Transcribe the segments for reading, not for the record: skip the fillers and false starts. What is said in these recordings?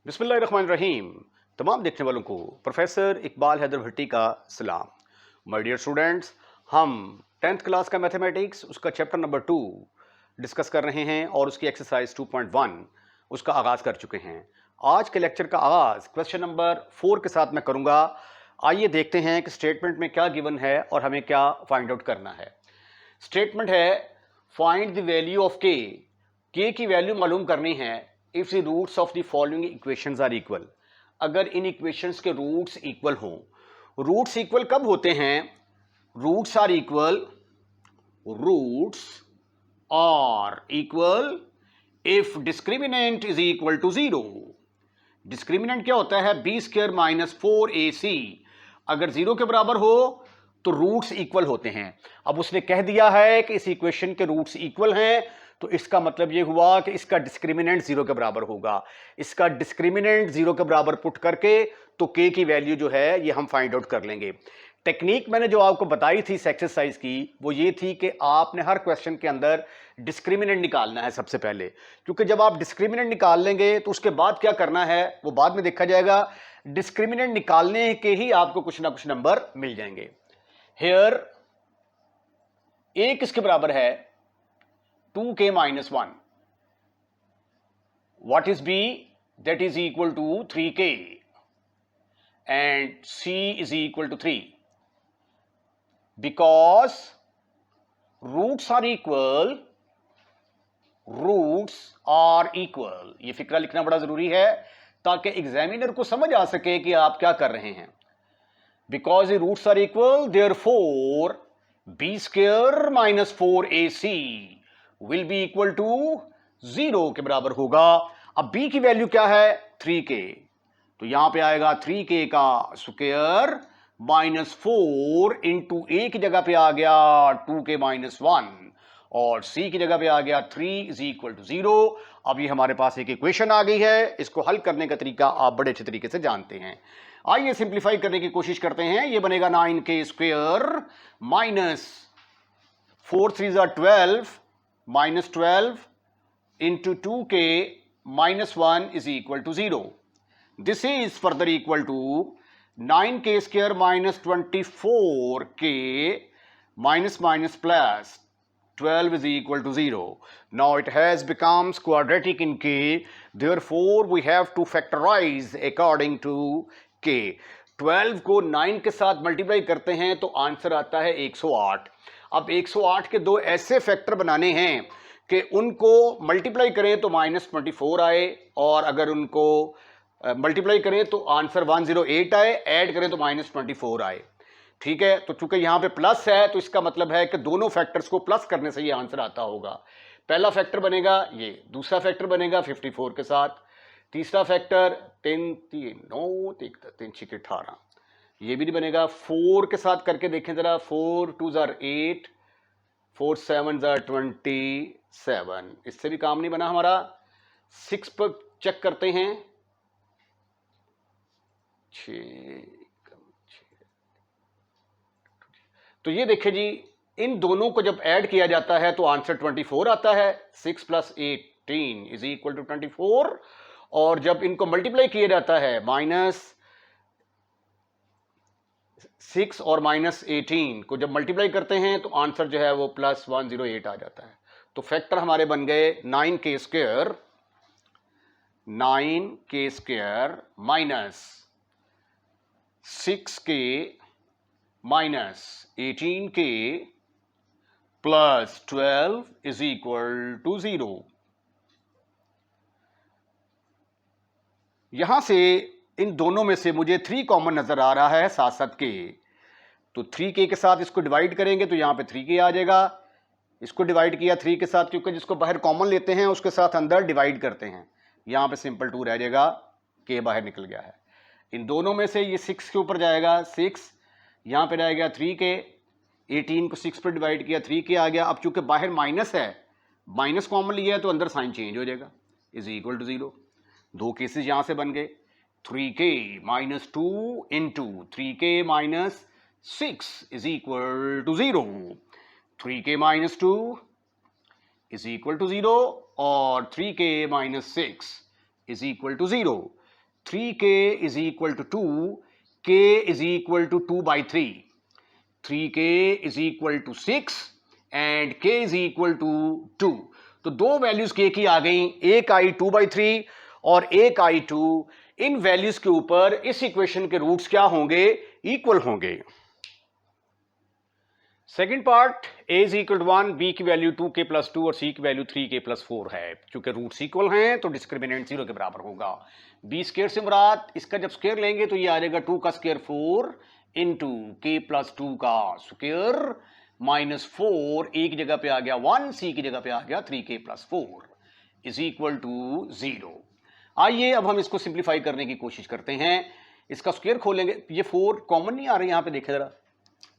बिस्मिल्लाहिर्रहमानिर्रहीम। तमाम देखने वालों को प्रोफेसर इकबाल हैदर भट्टी का सलाम। माय डियर स्टूडेंट्स, हम 10th क्लास का मैथमेटिक्स उसका चैप्टर नंबर 2 डिस्कस कर रहे हैं और उसकी एक्सरसाइज 2.1 उसका आगाज़ कर चुके हैं। आज के लेक्चर का आगाज़ क्वेश्चन नंबर 4 के साथ मैं करूँगा। आइए देखते हैं कि स्टेटमेंट में क्या गिवन है और हमें क्या फाइंड आउट करना है। स्टेटमेंट है फाइंड द वैल्यू ऑफ के की वैल्यू मालूम करनी है if the roots of the following equations are equal. अगर इन इक्वेशंस के रूट्स इक्वल हों। रूट्स इक्वल कब होते हैं? Roots are equal if discriminant is equal to 0। Discriminant क्या होता है? b² minus 4ac। अगर 0 के बराबर हो तो रूट्स इक्वल होते हैं। अब उसने कह दिया है कि इस इक्वेशन के रूट्स इक्वल हैं, तो इसका मतलब ये हुआ कि इसका डिस्क्रिमिनेंट 0 के बराबर होगा। इसका डिस्क्रिमिनेंट 0 के बराबर पुट करके तो k की वैल्यू जो है ये हम फाइंड आउट कर लेंगे। टेक्निक मैंने जो आपको बताई थी इस एक्सरसाइज की वो ये थी कि आपने हर क्वेश्चन के अंदर डिस्क्रिमिनेंट निकालना है सबसे पहले, क्योंकि जब आप डिस्क्रिमिनेंट निकाल लेंगे तो उसके बाद क्या करना है वो बाद में देखा जाएगा। डिस्क्रिमिनेंट निकालने के ही आपको कुछ ना कुछ नंबर मिल जाएंगे। हेयर a किसके बराबर है? 2k minus 1. What is b? That is equal to 3k. And c is equal to 3. Because roots are equal, ये फिक्रा लिखना बड़ा जरूरी है ताकि एग्जामिनर को समझ आ सके कि आप क्या कर रहे हैं। Because the roots are equal, therefore b² minus 4ac will be equal to 0 के बराबर होगा। अब b की वैल्यू क्या है? 3k। तो यहां पे आएगा 3k का स्क्वायर माइनस 4 इंटू a की जगह पे आ गया 2k माइनस 1 और c की जगह पे आ गया 3 इज इक्वल टू 0। अब ये हमारे पास एक इक्वेशन आ गई है। इसको हल करने का तरीका आप बड़े अच्छे तरीके से जानते हैं। आइए सिंप्लीफाई करने की कोशिश करते हैं। ये बनेगा 9k square minus 4 3 12 minus 12 into 2k minus 1 is equal to 0. This is further equal to 9k square minus 24k minus plus 12 is equal to 0. Now it has become quadratic in k. Therefore we have to factorize according to k. 12 को 9 के साथ multiply करते हैं तो answer आता है 108। अब 108 के दो ऐसे फैक्टर बनाने हैं कि उनको मल्टीप्लाई करें तो -24 आए और अगर उनको मल्टीप्लाई करें तो आंसर 108 आए, ऐड करें तो -24 आए। ठीक है, तो चूंकि यहाँ पे प्लस है तो इसका मतलब है कि दोनों फैक्टर्स को प्लस करने से ये आंसर आता होगा। पहला फैक्टर बनेगा ये, दूसरा फैक्टर बनेगा 54 के साथ, तीसरा फैक्टर 3 9 3 6 18 ये भी नहीं बनेगा। 4 के साथ करके देखें जरा। 4 2 8 4 7 27। इससे भी काम नहीं बना हमारा। 6 पर चेक करते हैं। 6 तो ये देखिए जी, इन दोनों को जब ऐड किया जाता है तो आंसर 24 आता है। 6 + 18 इज इक्वल टू 24। और जब इनको मल्टीप्लाई किया जाता है -6 और -18 को जब मल्टीप्लाई करते हैं तो आंसर जो है वो +108 आ जाता है। तो फैक्टर हमारे बन गए 9k square minus 6k minus 18k plus 12 is equal to 0। यहां से इन दोनों में से मुझे 3 कॉमन नजर आ रहा है साथ साथ के। तो 3k के साथ इसको डिवाइड करेंगे तो यहां पे 3k आ जाएगा। इसको डिवाइड किया 3 के साथ, क्योंकि जिसको बाहर कॉमन लेते हैं उसके साथ अंदर डिवाइड करते हैं। यहां पे सिंपल 2 रह जाएगा, k बाहर निकल गया है। इन दोनों में से ये 6 के ऊपर जाएगा 6, यहां पे रह गया 3k। 18 को 6 पर डिवाइड किया 3k आ गया। अब चूंकि बाहर माइनस है, माइनस कॉमन लिया है तो अंदर साइन चेंज हो जाएगा, इज इक्वल टू 0। दो केसेस यहां से बन गए। 3k - 2 into 3k - 6 is equal to 0। 3k - 2 is equal to 0 और 3k - 6 is equal to 0। 3k is equal to 2, k is equal to 2/3, 3k is equal to 6 and k is equal to 2। तो दो values k की आ गई, एक आई 2/3 और एक आई 2। इन values के ऊपर इस इक्वेशन के रूट्स क्या होंगे? इक्वल होंगे। Second part, a is equal to 1, b की वैल्यू 2k प्लस 2 और c की वैल्यू 3k प्लस 4 है। चूंकि रूट्स इक्वल हैं तो डिस्क्रिमिनेंट 0 के बराबर होगा। b स्क्वायर से मुराद, इसका जब स्क्वायर लेंगे तो ये आ जाएगा 2 का स्क्वायर 4 इंटू k प्लस 2 का स्क्वायर माइनस 4, एक जगह पे आ गया 1, c की जगह पे आ गया 3k plus 4 is equal to 0। आइए अब हम इसको सिंप्लीफाई करने की कोशिश करते हैं। इसका स्क्वायर खोलेंगे, ये 4 कॉमन नहीं आ रहा है, यहाँ पे देखें जरा,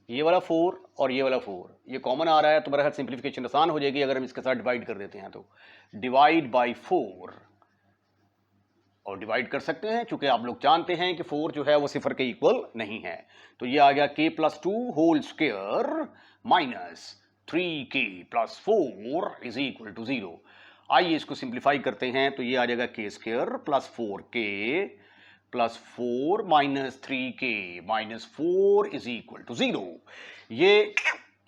ये वाला 4 और ये वाला 4 ये कॉमन आ रहा है, तो बहरहाल सिंप्लीफिकेशन आसान हो जाएगी अगर हम इसके साथ डिवाइड कर देते हैं। तो डिवाइड बाय 4 और डिवाइड कर सकते हैं, चूंकि आप लोग जानते हैं कि 4 जो है वो सिफर के इक्वल नहीं है। तो ये आ गया k plus 2 whole square minus 3k plus 4 is equal to 0। आइए इसको सिंप्लीफाई करते हैं, तो ये आ जाएगा k square plus 4k plus 4 minus 3k minus 4 is equal to 0। ये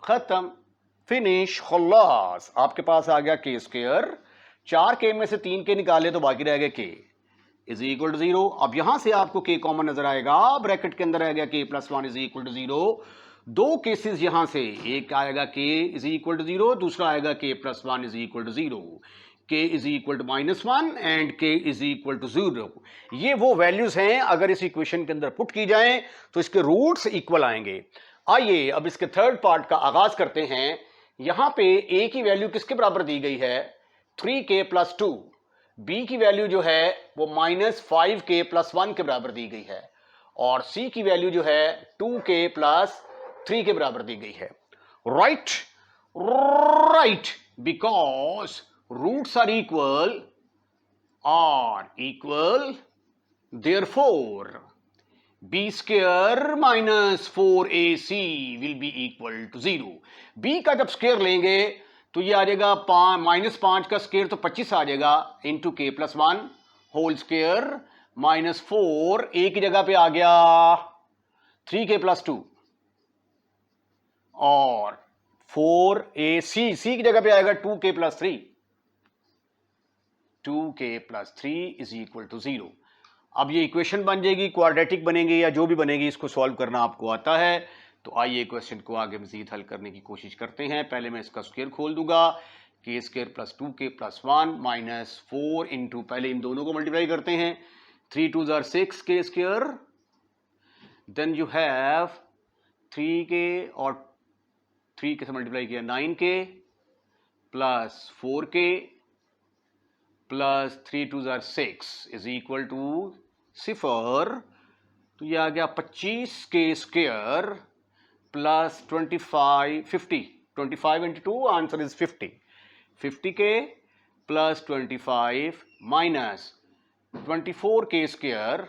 खत्म, फिनिश, खल्लास। आपके पास आ गया k स्क्वायर, 4k में से 3k निकाले तो बाकी रह गया k इज इक्वल टू 0। अब यहां से आपको k कॉमन नजर आएगा, ब्रैकेट के अंदर आ गया k plus 1 is equal to 0। दो केसेस यहां से, एक आएगा k इज इक्वल टू 0, दूसरा आएगा k plus 1 is equal to 0। k is equal to -1 and k is equal to 0। ये वो वैल्यूज हैं, अगर इस इक्वेशन के अंदर पुट की जाएं तो इसके रूट्स इक्वल आएंगे। आइए अब इसके थर्ड पार्ट का आगाज करते हैं। यहां पे a की वैल्यू किसके बराबर दी गई है? 3k plus 2। b की वैल्यू जो है वो -5k प्लस 1 के बराबर दी गई है और c की वैल्यू जो है 2k प्लस 3 के बराबर दी गई है। Right, because roots are equal, therefore b square minus 4ac will be equal to 0। b का जब स्क्वायर लेंगे तो ये आ जाएगा -5 का स्क्वायर तो 25 आ जाएगा into k plus 1 whole square minus 4, a की जगह पे आ गया 3k प्लस 2 और 4ac, c की जगह पे आएगा 2k plus 3, 2k plus 3 is equal to 0। अब ये इक्वेशन बन जाएगी, क्वाड्रेटिक बनेगी या जो भी बनेगी, इसको सॉल्व करना आपको आता है। तो आइए क्वेश्चन को आगे मजीद हल करने की कोशिश करते हैं। पहले मैं इसका स्क्वायर खोल दूंगा, k square plus 2k plus 1 minus 4 into, पहले इन दोनों को मल्टीप्लाई करते हैं, 3 2 are 6k square, then you have 3k और 3k से मल्टीप्लाई किया 9k plus 4k plus 3 2 are 6 is equal to 0। तो ये आ गया 25k square plus 25 into 2, answer is 50k plus 25 minus 24k square,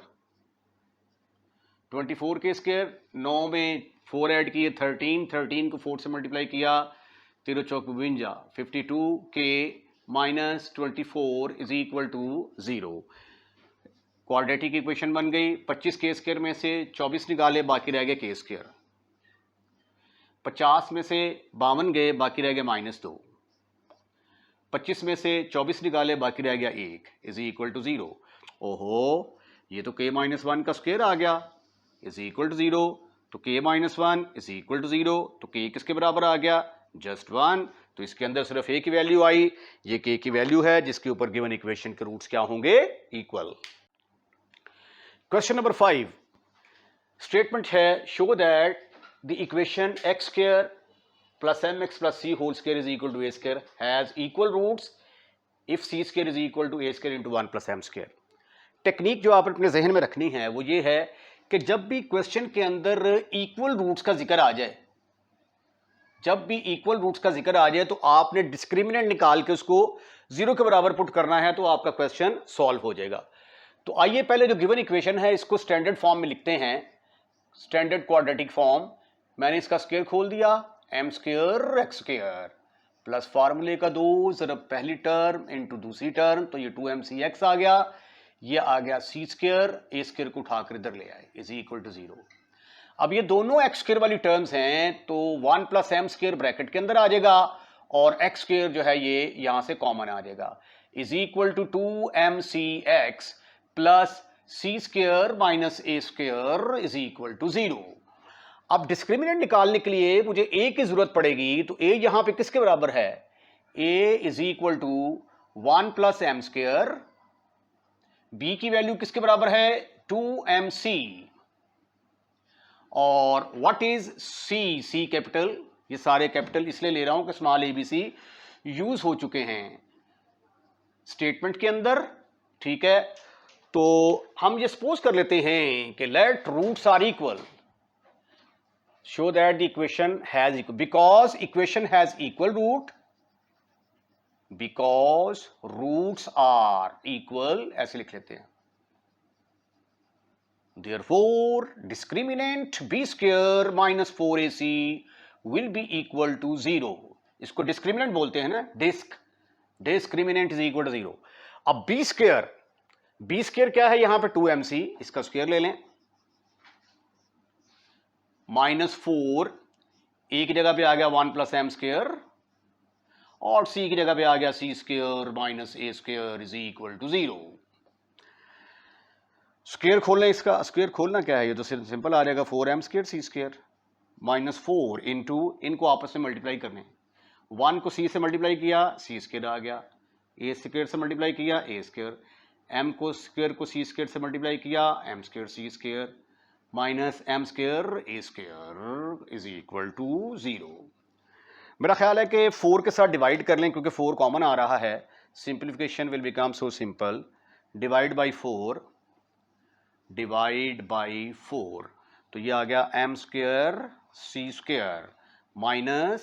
24k square 9 में 4 ऐड किए 13 को 4 से मल्टीप्लाई किया 13 चौक 52, 52k minus 24 is equal to 0। Quadratic equation बन गई। 25k स्क्वायर में से 24 निकाले, बाकी रह गए k स्क्वायर, 50 में से 52 गए, बाकी रह गए -2, 25 में से 24 निकाले, बाकी रह गया 1 इज इक्वल टू 0। ओहो, ये तो k माइनस 1 का स्क्वायर आ गया इज इक्वल टू 0, तो k minus 1 is equal to 0, तो k किसके बराबर आ गया? जस्ट 1। तो इसके अंदर सिर्फ a की वैल्यू आई, ये k की वैल्यू है जिसके ऊपर गिवन इक्वेशन के रूट्स क्या होंगे? इक्वल। क्वेश्चन नंबर 5, स्टेटमेंट है, show that the equation x square plus mx plus c whole square is equal to a square has equal roots if c square is equal to a square into 1 plus m square. Technique जो आप अपने जहन में रखनी है वो ये है कि जब भी क्वेश्चन के अंदर इक्वल रूट्स का जिक्र आ जाए, जब भी इक्वल रूट्स का जिक्र आ जाए तो आपने डिस्क्रिमिनेंट निकाल के उसको 0 के बराबर पुट करना है, तो आपका क्वेश्चन सॉल्व हो जाएगा। तो आइए पहले जो गिवन इक्वेशन है इसको स्टैंडर्ड फॉर्म में लिखते हैं, स्टैंडर्ड क्वाड्रेटिक फॉर्म। मैंने इसका स्क्वायर खोल दिया, m square x square plus फार्मूले का 2 जरा पहली टर्म इंटू दूसरी टर्म, तो ये 2mcx आ गया। ये आ गया सी स्क्वायर, ए स्क्वायर को उठाकर इधर ले आए, इज इक्वल टू 0। अब ये दोनों एक्स स्क्वायर वाली टर्म्स हैं तो 1 प्लस एम स्क्वायर ब्रैकेट के अंदर आ जाएगा और एक्स स्क्वायर जो है ये यहां से कॉमन आ जाएगा, is equal to 2mcx plus c square minus a square is equal to 0। अब डिस्क्रिमिनेंट निकालने के लिए मुझे ए की जरूरत पड़ेगी, तो ए यहां पे किसके बराबर है, a is equal to 1 plus m square, b की वैल्यू किसके बराबर है 2mc, और what is c, c capital, ये सारे कैपिटल इसलिए ले रहा हूं कि स्मॉल एबीसी यूज हो चुके हैं स्टेटमेंट के अंदर, ठीक है। तो हम ये सपोज कर लेते हैं कि let roots are equal, show that the equation has equal, because equation has equal root, because roots are equal, ऐसे लिख लेते हैं। Therefore, discriminant b square minus 4ac will be equal to 0. इसको डिस्क्रिमिनेंट बोलते हैं ना, डिस्क्रिमिनेंट इज इक्वल टू 0। अब b square क्या है यहां पे 2mc, इसका स्क्वायर ले लें, माइनस 4, a की जगह पे आ गया 1 प्लस एम स्क्वायर, और c की जगह पे आ गया c square minus a square is equal to 0। Square खोल लें, इसका स्क्वायर खोलना क्या है, ये तो सिंपल आ जाएगा 4m square c square minus 4 into, इनको आपस में मल्टीप्लाई करने, 1 को c से मल्टीप्लाई किया सी स्क्वायर आ गया, ए स्क्वायर से मल्टीप्लाई किया ए स्क्वायर, m को स्क्वायर को सी स्क्वायर से मल्टीप्लाई किया m square c square minus m square a square is equal to 0। मेरा ख्याल है कि 4 के साथ डिवाइड कर लें क्योंकि 4 कॉमन आ रहा है, simplification will become so simple, divide by 4, divide by 4, तो ये आ गया m square c square minus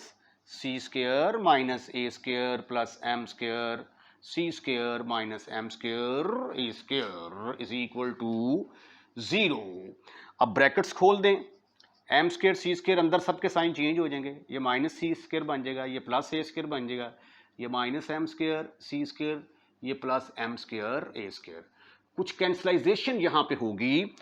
c square minus a square plus m square c square minus m square a square is equal to 0। अब brackets खोल दें, m square c square, अंदर सबके sign change हो जाएंगे, ये माइनस सी स्क्वायर बन जाएगा, ये प्लस ए स्क्वायर बन जाएगा, ये minus m square c square, ये plus m square a square, कुछ कैंसलाइजेशन यहां पे होगी,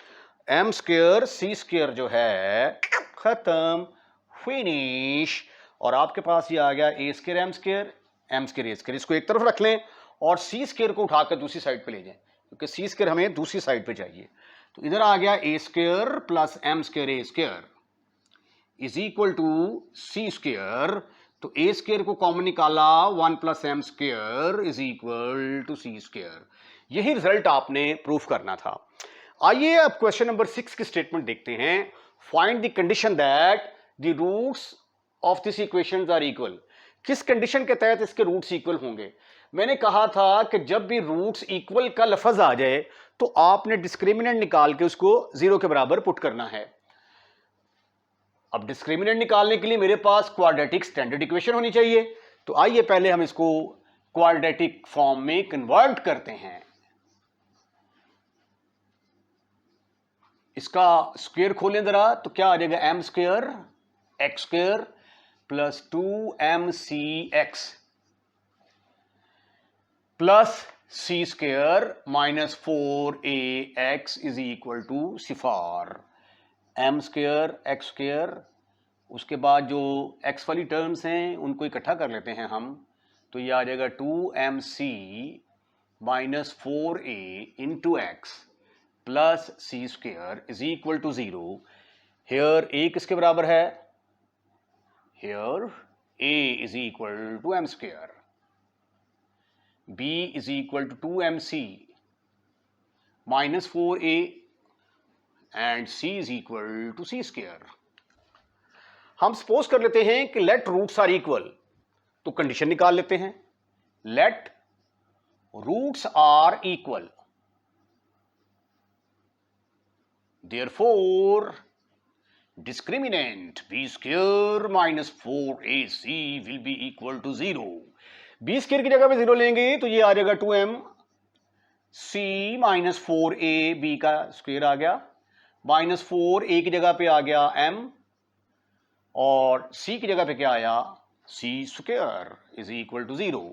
m स्क्वायर सी स्क्वायर जो है खत्म, फिनिश, और आपके पास ये आ गया a square M square a square, इसको एक तरफ रख लें और सी स्क्वायर को उठाकर दूसरी साइड पे ले जाएं क्योंकि सी स्क्वायर हमें दूसरी साइड पे चाहिए, तो इधर आ गया a square plus m square a square is equal to c square, तो ए स्क्वायर को कॉमन निकाला 1 plus m square is equal to c square, यही रिजल्ट आपने प्रूफ करना था। आइए अब क्वेश्चन नंबर 6 की स्टेटमेंट देखते हैं, find the condition that the roots of this equations are equal, किस कंडीशन के तहत इसके रूट्स इक्वल होंगे। मैंने कहा था कि जब भी रूट्स इक्वल का लफ्ज आ जाए तो आपने डिस्क्रिमिनेंट निकाल के उसको 0 के बराबर पुट करना है। अब डिस्क्रिमिनेंट निकालने के लिए मेरे पास क्वाड्रेटिक स्टैंडर्ड इक्वेशन होनी चाहिए, तो आइए पहले हम इसको क्वाड्रेटिक फॉर्म में कन्वर्ट करते हैं। इसका स्क्वायर खोलें जरा, तो क्या आ जाएगा m square x square plus 2mcx plus c square minus 4ax is equal to सिफार, m स्क्वायर एक्स स्क्वायर, उसके बाद जो x वाली टर्म्स हैं उनको इकट्ठा कर लेते हैं हम, तो ये आ जाएगा 2mc minus 4a into x plus c square is equal to 0। Here a किसके बराबर है, here a is equal to m square, b is equal to 2mc minus 4a and c is equal to c square. हम suppose कर लेते हैं कि let roots are equal, तो condition निकाल लेते हैं, let roots are equal, therefore discriminant b square minus 4ac will be equal to 0। b square की जगह पे 0 लेंगे तो ये आ जाएगा 2m c minus 4a b का स्क्वायर आ गया, माइनस 4a की जगह पे आ गया m, और c की जगह पे क्या आया c square is equal to 0।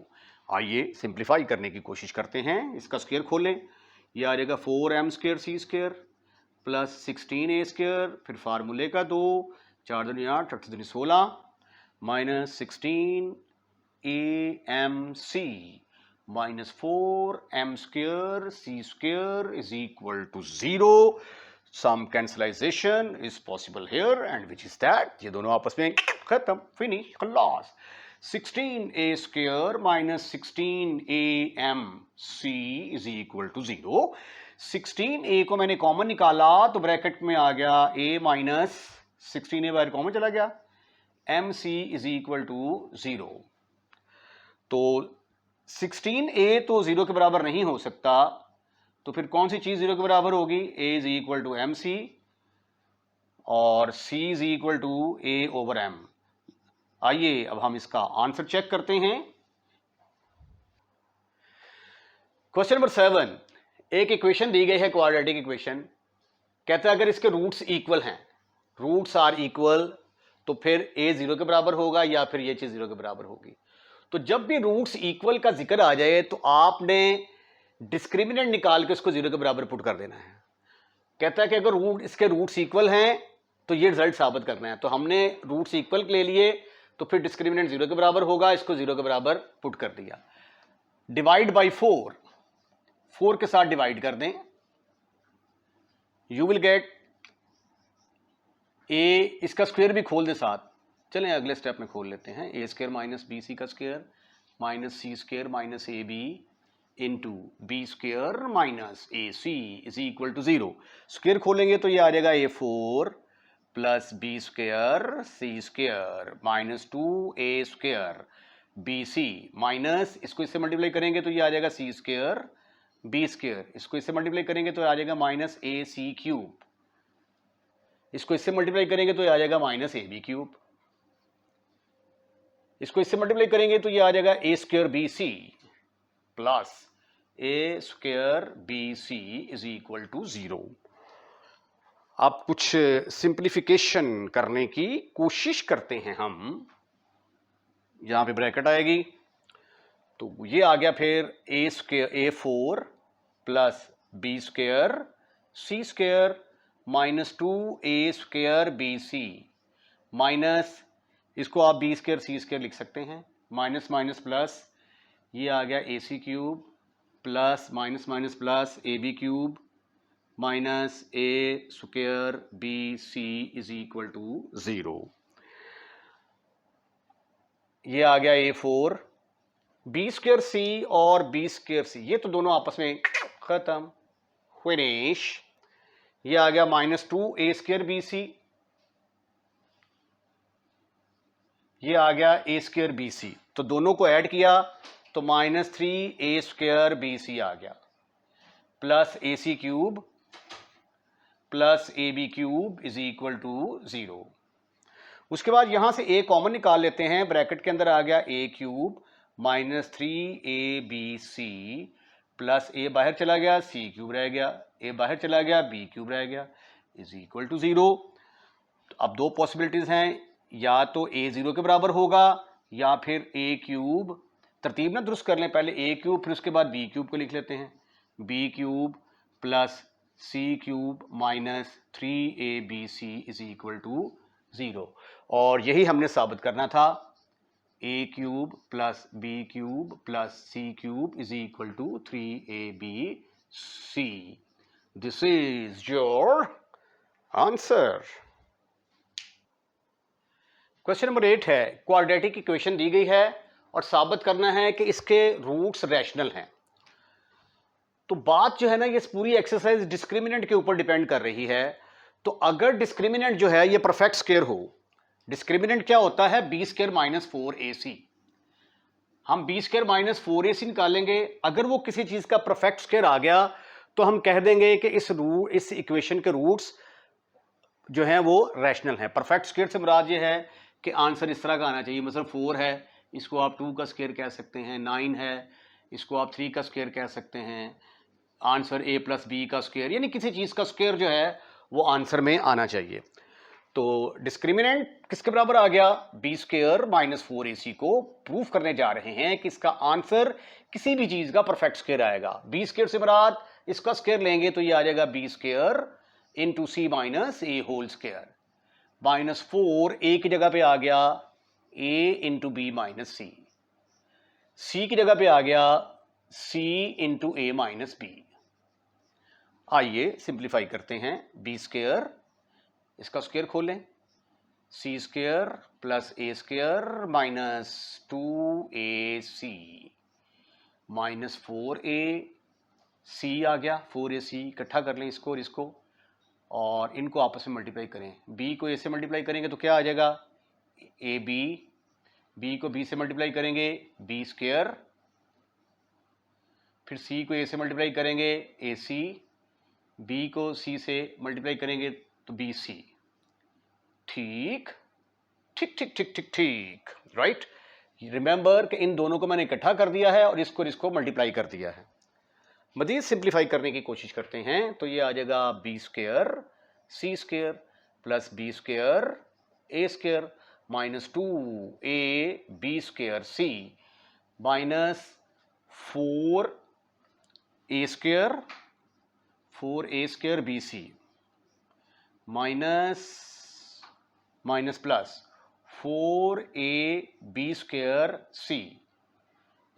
आइए सिंप्लीफाई करने की कोशिश करते हैं, इसका स्क्वायर खोलें, ये आ जाएगा 4m square c square plus 16a square, फिर फार्मूले का 2, 4 दूनी 8, 8 दूनी 16 minus 16am(c) minus 4m square c square is equal to 0. Some cancellation is possible here, and which is that ये दोनों आपस में खत्म, finish, खलास. 16a square minus 16am(c) is equal to 0. 16a को मैंने कॉमन निकाला तो ब्रैकेट में आ गया a माइनस 16a बाहर कॉमन चला गया, mc is equal to 0. तो 16a तो 0 के बराबर नहीं हो सकता, तो फिर कौन सी चीज 0 के बराबर होगी? a is equal to mc और c is equal to a over m. आइए अब हम इसका आंसर चेक करते हैं. क्वेश्चन नंबर 7, एक इक्वेशन दी गई है, क्वाड्रेटिक इक्वेशन. कहता है अगर इसके रूट्स इक्वल हैं, रूट्स आर इक्वल, तो फिर a 0 के बराबर होगा या फिर ये चीज 0 के बराबर होगी. तो जब भी रूट्स इक्वल का जिक्र आ जाए तो आपने डिस्क्रिमिनेंट निकाल के उसको 0 के बराबर पुट कर देना है. कहता है कि अगर इसके रूट्स इक्वल हैं तो ये रिजल्ट साबित करना है. तो हमने रूट्स इक्वल ले लिए तो फिर डिस्क्रिमिनेंट 0 के बराबर होगा, इसको 0 के बराबर पुट कर दिया. डिवाइड बाई 4 के साथ डिवाइड कर दें, यू विल गेट a, इसका स्क्वायर भी खोल दे साथ. चलें अगले स्टेप में खोल लेते हैं. a square minus b c का square minus c square minus a b into b square minus a c is equal to 0. Square खोलेंगे तो ये आ जाएगा a4 plus b square c square minus 2a square b c minus, इसको इससे multiply करेंगे तो ये आ जाएगा सी स्क्वायर बी स्क्वायर, इसको इससे मल्टीप्लाई करेंगे तो आ जाएगा माइनस ए सी क्यूब, इसको इससे मल्टीप्लाई करेंगे तो ये आ जाएगा माइनस ए बी क्यूब, इसको इससे मल्टीप्लाई करेंगे तो ये आ जाएगा a square b c plus a square b c is equal to 0. अब कुछ सिंप्लीफिकेशन करने की कोशिश करते हैं हम. यहां पे ब्रैकेट आएगी तो ये आ गया फिर a square a4 plus b square c square minus 2a square b c minus, इसको आप बी स्क्वायर सी स्क्वायर लिख सकते हैं, माइनस माइनस प्लस, ये आ गया a c cube plus minus minus plus a b cube minus a square b c is equal to 0. ये आ गया a4 बी स्क्वायर सी और बी स्क्वायर सी, ये तो दोनों आपस में खत्म, फिनिश. ये आ गया माइनस 2a स्क्वायर बी सी, ये आ गया ए स्क्वायर बी सी, तो दोनों को ऐड किया तो minus 3a square b c आ गया plus a c cube plus a b cube is equal to 0. उसके बाद यहां से a कॉमन निकाल लेते हैं, ब्रैकेट के अंदर आ गया a cube minus 3ab(c) plus a बाहर चला गया, c क्यूब रह गया, a बाहर चला गया, b क्यूब रह गया इज इक्वल टू 0. अब दो पॉसिबिलिटीज हैं, या तो a 0 के बराबर होगा या फिर a क्यूब, तरतीब ना दुरुस्त कर लें, पहले a क्यूब फिर उसके बाद b क्यूब को लिख लेते हैं, b cube plus c cube minus 3abc is equal to 0. और यही हमने साबित करना था, a cube plus b cube plus c cube is equal to 3abc. This is your answer. Question number 8 है, क्वाड्रेटिक इक्वेशन दी गई है और साबित करना है कि इसके रूट्स रैशनल हैं. तो बात जो है ना, ये पूरी एक्सरसाइज डिस्क्रिमिनेंट के ऊपर डिपेंड कर रही है. तो अगर डिस्क्रिमिनेंट जो है ये परफेक्ट स्क्वायर हो, डिस्क्रिमिनेंट क्या होता है? B square minus 4ac. हम बी स्क्वायर माइनस 4ac निकालेंगे, अगर वो किसी चीज का परफेक्ट स्क्वायर आ गया तो हम कह देंगे कि इस इक्वेशन के रूट्स जो हैं वो रैशनल हैं. परफेक्ट स्क्वायर से मुराद ये है कि आंसर इस तरह का आना चाहिए, मतलब 4 है, इसको आप 2 का स्क्वायर कह सकते हैं, 9 है, इसको आप 3 का स्क्वायर कह सकते हैं, आंसर a प्लस बी का स्क्वायर, यानी किसी चीज़ का स्क्वायर जो है वो आंसर में आना चाहिए. तो डिस्क्रिमिनेंट किसके बराबर आ गया? बी स्क्वायर माइनस 4ac को प्रूफ करने जा रहे हैं कि इसका आंसर किसी भी चीज़ का परफेक्ट स्क्वायर आएगा. बी स्क्वायर से मुराद इसका स्क्वायर लेंगे तो ये आ जाएगा b square into c minus a whole square, minus 4 a की जगह पे आ गया a into b minus c की जगह पे आ गया c into a minus b. आइए सिंप्लीफाई करते हैं। बी स्क्वायर, इसका स्क्वायर खोलें, c square plus a square minus 2ac minus 4a, c आ गया 4ac, इकट्ठा कर लें इसको और इसको और इनको आपस में मल्टीप्लाई करें। b को a से मल्टीप्लाई करेंगे तो क्या आ जाएगा ab, b को b से मल्टीप्लाई करेंगे b स्क्वायर, फिर c को a से मल्टीप्लाई करेंगे ac, b को c से मल्टीप्लाई करेंगे तो bc। ठीक ठीक ठीक ठीक ठीक ठीक, राइट। रिमेंबर कि इन दोनों को मैंने इकट्ठा कर दिया है और इसको मल्टीप्लाई कर दिया है। मजीद सिंप्लीफाई करने की कोशिश करते हैं तो ये आ जाएगा b square c square plus b square a square minus 2a b square c minus 4a square b c minus plus 4a b square c,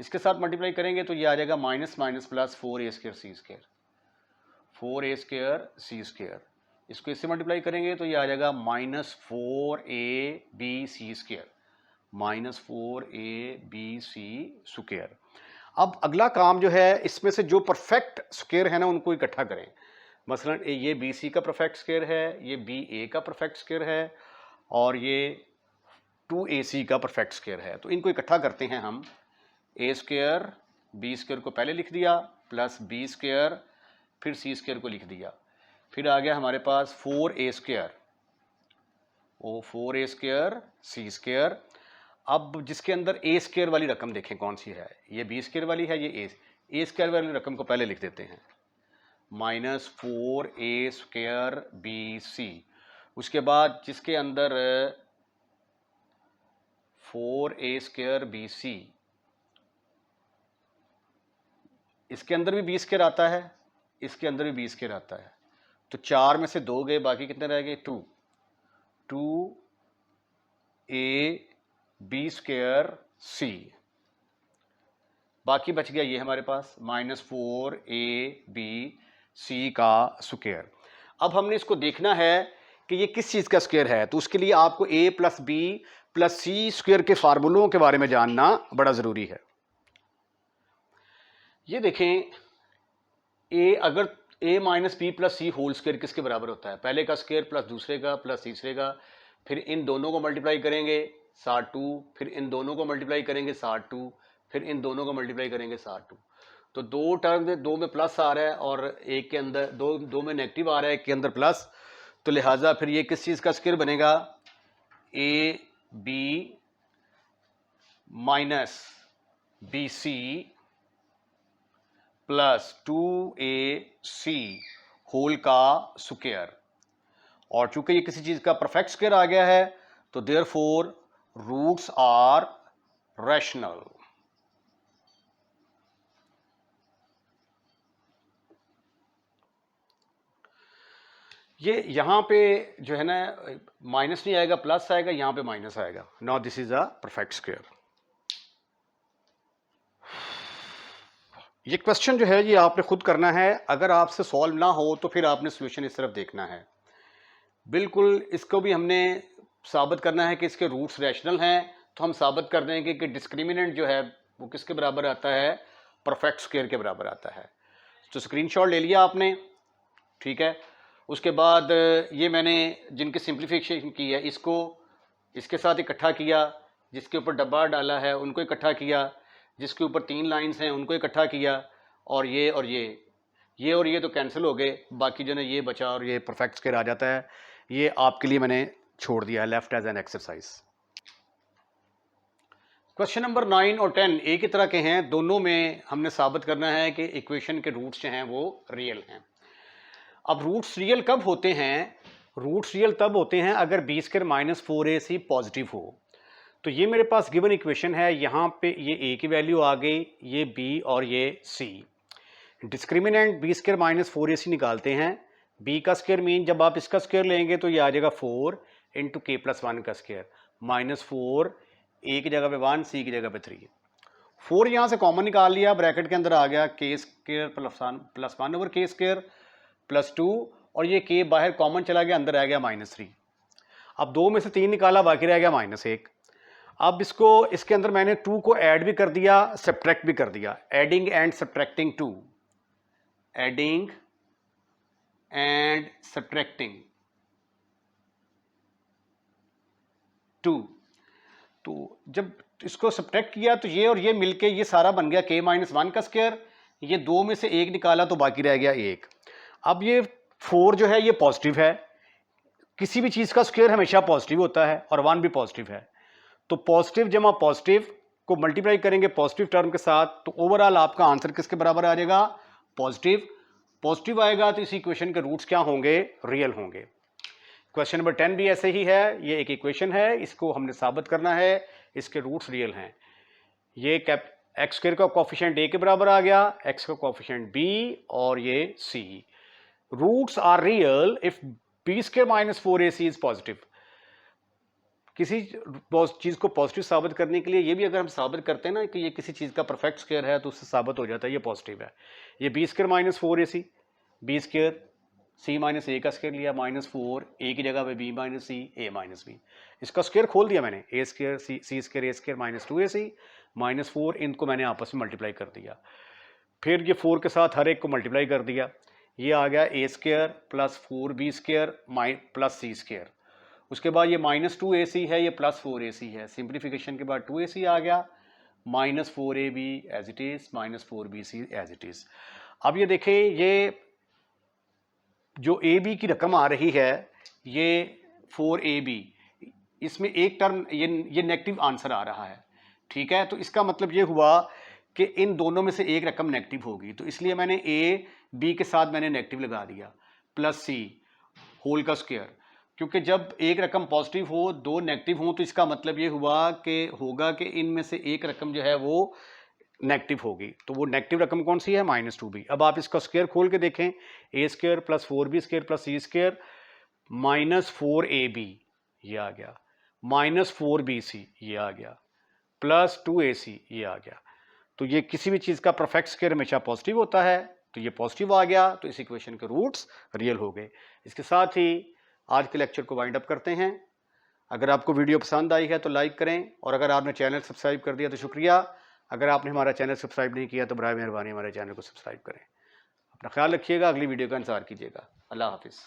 इसके साथ मल्टीप्लाई करेंगे तो ये आ जाएगा minus minus plus 4a square c square, 4a square c square, इसको इससे multiply करेंगे तो ये आ जाएगा minus 4a b c square, minus 4a b c square. अब अगला काम जो है, इसमें से जो परफेक्ट स्क्वायर है ना उनको इकट्ठा करें। मसलन ये बी सी का परफेक्ट स्क्वायर है, ये बी ए का परफेक्ट स्क्वायर है और ये 2ac का परफेक्ट स्क्वायर है। तो इनको इकट्ठा करते हैं हम। ए स्क्वायर बी स्क्वायर को पहले लिख दिया प्लस बी स्क्वायर फिर सी स्क्वायर को लिख दिया, फिर आ गया हमारे पास 4a स्क्वायर ओ 4a स्क्वायर सी स्क्वायर। अब जिसके अंदर ए स्क्वायर वाली रकम देखें कौन सी है, ये बी स्क्वायर वाली है, ये ए स्क्वायर वाली रकम को पहले लिख देते हैं माइनस 4a स्क्वायर बी सी। उसके बाद जिसके अंदर 4a स्क्वायर बी सी, इसके अंदर भी बी स्क्वायर आता है, इसके अंदर भी बी स्क्वायर आता है, तो 4 में से 2 गए, बाकी कितने रह गए 2 2a बी स्क्वायर सी, बाकी बच गया ये हमारे पास माइनस 4a बी सी का स्क्वायर। अब हमने इसको देखना है कि ये किस चीज़ का स्क्वायर है, तो उसके लिए आपको a plus b plus c square के फार्मूलों के बारे में जानना बड़ा ज़रूरी है। ये देखें a, अगर a minus b plus c whole square किसके बराबर होता है, पहले का स्क्वायर प्लस दूसरे का प्लस तीसरे का, फिर इन दोनों को मल्टीप्लाई करेंगे 62, फिर इन दोनों को मल्टीप्लाई करेंगे 62, फिर इन दोनों को मल्टीप्लाई करेंगे 62। तो दो टर्म में, दो में प्लस आ रहा है और एक के अंदर दो में नेगेटिव आ रहा है, एक के अंदर प्लस, तो लिहाजा फिर ये किस चीज़ का स्क्वायर बनेगा a b minus b c plus 2ac whole का स्क्वायर। और चूंकि ये किसी चीज़ का परफेक्ट स्क्वायर आ गया है तो देयरफॉर रूट्स आर रैशनल। ये यहाँ पे जो है ना माइनस नहीं आएगा, प्लस आएगा, यहाँ पे माइनस आएगा। Now this is a perfect square. ये क्वेश्चन जो है ये आपने खुद करना है, अगर आपसे सॉल्व ना हो तो फिर आपने सॉल्यूशन इस तरफ देखना है। बिल्कुल इसको भी हमने साबित करना है कि इसके रूट्स रैशनल हैं, तो हम साबित कर देंगे कि डिस्क्रिमिनेंट जो है वो किसके बराबर आता है, परफेक्ट स्क्वायर के बराबर आता है। तो स्क्रीनशॉट ले लिया आपने, ठीक है। उसके बाद ये मैंने जिनकी सिंप्लीफिकेशन की है इसको इसके साथ इकट्ठा किया, जिसके ऊपर डब्बा डाला है उनको इकट्ठा किया, जिसके ऊपर 3 लाइंस हैं उनको इकट्ठा किया, और ये और ये तो कैंसिल हो गए, बाकी जो है ये बचा और ये परफेक्ट स्क्वायर आ जाता है। ये आपके लिए मैंने छोड़ दिया है left as an exercise. Question number 9 और 10 एक ही तरह के हैं, दोनों में हमने साबित करना है कि इक्वेशन के रूट्स जो हैं वो रियल हैं। अब रूट्स रियल कब होते हैं, रूट्स रियल तब होते हैं अगर B square minus 4ac positive हो। तो ये मेरे पास गिवन इक्वेशन है, यहाँ पे ये a की वैल्यू आ गई, ये b और ये c। Discriminant b square minus 4ac निकालते हैं। b का स्क्वायर मीन जब आप इसका स्क्वायर लेंगे तो ये आ जाएगा 4 इंटू के प्लस 1 का स्क्वायर -4, a की जगह पे 1, c की जगह पे 3। 4 यहाँ से कॉमन निकाल लिया, ब्रैकेट के अंदर आ गया के स्क्वायर प्लस 1 ओवर के स्क्वायर प्लस 2, और ये के बाहर कॉमन चला गया, अंदर आ गया -3। अब 2 में से 3 निकाला, बाकी रह गया -1। अब इसको इसके अंदर मैंने 2 को ऐड भी कर दिया, सब्ट्रैक्ट भी कर दिया। Adding and subtracting 2, adding and subtracting 2। तो जब इसको सब्ट्रैक्ट किया तो ये और ये मिलके ये सारा बन गया k माइनस 1 का स्क्वायर। ये 2 में से 1 निकाला तो बाकी रह गया 1। अब ये 4 जो है ये पॉजिटिव है, किसी भी चीज का स्क्वायर हमेशा पॉजिटिव होता है और 1 भी पॉजिटिव है। तो पॉजिटिव जमा पॉजिटिव को मल्टीप्लाई करेंगे पॉजिटिव टर्म के साथ, तो ओवरऑल आपका आंसर किसके बराबर आ जाएगा? पॉजिटिव। पॉजिटिव आएगा तो इस इक्वेशन के रूट्स क्या होंगे? रियल होंगे। क्वेश्चन नंबर 10 भी ऐसे ही है, ये एक इक्वेशन है, इसको हमने साबित करना है, इसके रूट्स रियल हैं। ये एक्स स्क्वायर का कोफिशिएंट a के बराबर आ गया, x का कोफिशिएंट b और ये c। Roots are real if b square minus 4ac is positive. किसी चीज को पॉजिटिव साबित करने के लिए ये भी अगर हम साबित करते हैं ना कि ये किसी चीज का परफेक्ट स्क्वायर है तो उससे साबित हो जाता है ये पॉजिटिव है। ये b square minus 4ac, b square c minus a का स्क्वायर लिया -4, a की जगह पे b minus c, a minus b। इसका स्क्वायर खोल दिया मैंने, a square c square a square minus 2ac -4, इनको मैंने आपस में मल्टीप्लाई कर दिया। फिर ये 4 के साथ हर एक को मल्टीप्लाई कर दिया, ये आ गया a square plus 4b square plus c square. उसके बाद ये -2ac है, ये +4ac है। सिंप्लीफिकेशन के बाद 2ac आ गया, -4ab as it is, -4bc as it is. अब ये देखें, ये जो ab की रकम आ रही है ये 4ab, इसमें एक टर्म ये नेगेटिव आंसर आ रहा है, ठीक है। तो इसका मतलब ये हुआ कि इन दोनों में से एक रकम नेगेटिव होगी, तो इसलिए मैंने a b के साथ मैंने नेगेटिव लगा दिया, प्लस c होल का स्क्वायर। क्योंकि जब एक रकम पॉजिटिव हो, दो नेगेटिव हो, तो इसका मतलब ये हुआ कि होगा कि इनमें से एक रकम जो है वो नेगेटिव होगी। तो वो नेगेटिव रकम कौन सी है? -2b। अब आप इसका स्क्वायर खोल के देखें, a square plus 4b square plus c square -4ab ये आ गया, -4bc ये आ गया, प्लस 2ac ये आ गया। तो ये किसी भी चीज़ का परफेक्ट स्क्वायर हमेशा पॉजिटिव होता है, तो ये पॉजिटिव आ गया, तो इस इक्वेशन के रूट्स रियल हो गए। इसके साथ ही आज के लेक्चर को वाइंड अप करते हैं। अगर आपको वीडियो पसंद आई है तो लाइक करें, और अगर आपने चैनल सब्सक्राइब कर दिया तो शुक्रिया। अगर आपने हमारा चैनल सब्सक्राइब नहीं किया तो बराए मेहरबानी हमारे चैनल को सब्सक्राइब करें। अपना ख्याल रखिएगा, अगली वीडियो का इंतजार कीजिएगा। अल्लाह हाफिज़।